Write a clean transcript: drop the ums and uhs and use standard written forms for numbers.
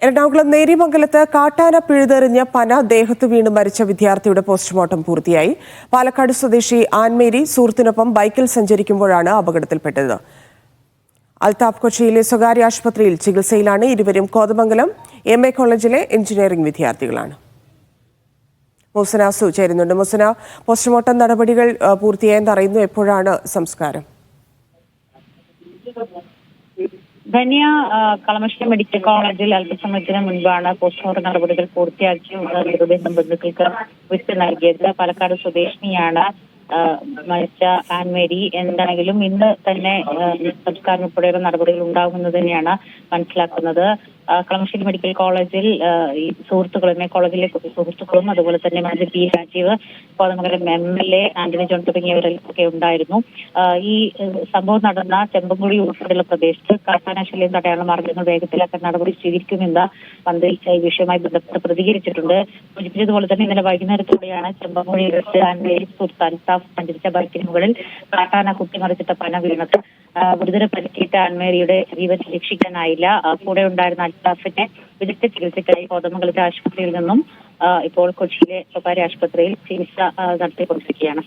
എറണാകുളം നേര്യമംഗലത്ത് കാട്ടാന പിഴുതെറിഞ്ഞ പന ദേഹത്ത് വീണ് മരിച്ച വിദ്യാർത്ഥിയുടെ പോസ്റ്റ്മോർട്ടം പൂർത്തിയായി. പാലക്കാട് സ്വദേശി ആൻമേരി സുഹൃത്തിനൊപ്പം ബൈക്കിൽ സഞ്ചരിക്കുമ്പോഴാണ് അപകടത്തിൽപ്പെട്ടത്. അൽതാഫ് കൊച്ചിയിലെ സ്വകാര്യ ആശുപത്രിയിൽ ചികിത്സയിലാണ്. ഇരുവരും കോതമംഗലം MA കോളേജിലെ എഞ്ചിനീയറിംഗ് വിദ്യാർത്ഥികളാണ്. മുസന ചേരുന്നുണ്ട്. മുസന, പോസ്റ്റ്മോർട്ടം നടപടികൾ പൂർത്തിയായെന്ന് അറിയുന്നു. എപ്പോഴാണ് സംസ്കാരം? ധന്യ, കളമശ്ശേരി മെഡിക്കൽ കോളേജിൽ അല്പസമയത്തിന് മുൻപാണ് പോസ്റ്റ്മോർട്ടം നടപടികൾ പൂർത്തിയാക്കി മൃതദേഹം ബന്ധുക്കൾക്ക് വിട്ടു നൽകിയത്. പാലക്കാട് സ്വദേശിനിയാണ് മരിച്ച ആൻമേരി. എന്താണെങ്കിലും ഇന്ന് തന്നെ സംസ്കാരം ഉൾപ്പെടെയുള്ള നടപടികൾ ഉണ്ടാകുമെന്ന് തന്നെയാണ് മനസ്സിലാക്കുന്നത്. കളമശ്ശേരി മെഡിക്കൽ കോളേജിൽ ഈ സുഹൃത്തുക്കളും കോളേജിലെ സുഹൃത്തുക്കളും അതുപോലെ തന്നെ മന്ത്രി P. രാജീവ്, കോതമംഗലം MLA ആന്റണി ജോൺ തുടങ്ങിയവരൊക്കെ ഉണ്ടായിരുന്നു. ഈ സംഭവം നടന്ന ചെമ്പൻകുഴി ഉൾപ്പെടെയുള്ള പ്രദേശത്ത് കാട്ടാനശല്യം തടയാനുള്ള മാർഗ്ഗങ്ങൾ വേഗത്തിലാക്കാൻ നടപടി സ്വീകരിക്കുമെന്ന് മന്ത്രി ഈ വിഷയവുമായി ബന്ധപ്പെട്ട് പ്രതികരിച്ചിട്ടുണ്ട്. സൂചിപ്പിച്ചതുപോലെ തന്നെ ഇന്നലെ വൈകുന്നേരത്തോടെയാണ് ചെമ്പൻകുഴിയിലെത്തി ആൻമേരി സുഹൃത്ത് അൽതാഫ് സഞ്ചരിച്ച ബൈക്കിന് മുകളിൽ കാട്ടാന കുത്തിമറിച്ചിട്ട പന വീണത്. ഗുരുതര പരിക്കേറ്റ ആൻമേരിയുടെ ജീവൻ രക്ഷിക്കാനായില്ല. കൂടെ ഉണ്ടായിരുന്ന അൽതാഫിനെ വിദഗ്ധ ചികിത്സയ്ക്കായി കോതമംഗലത്തെ ആശുപത്രിയിൽ നിന്നും ഇപ്പോൾ കൊച്ചിയിലെ സ്വകാര്യ ആശുപത്രിയിൽ ചികിത്സ നടത്തിക്കൊണ്ടിരിക്കുകയാണ്.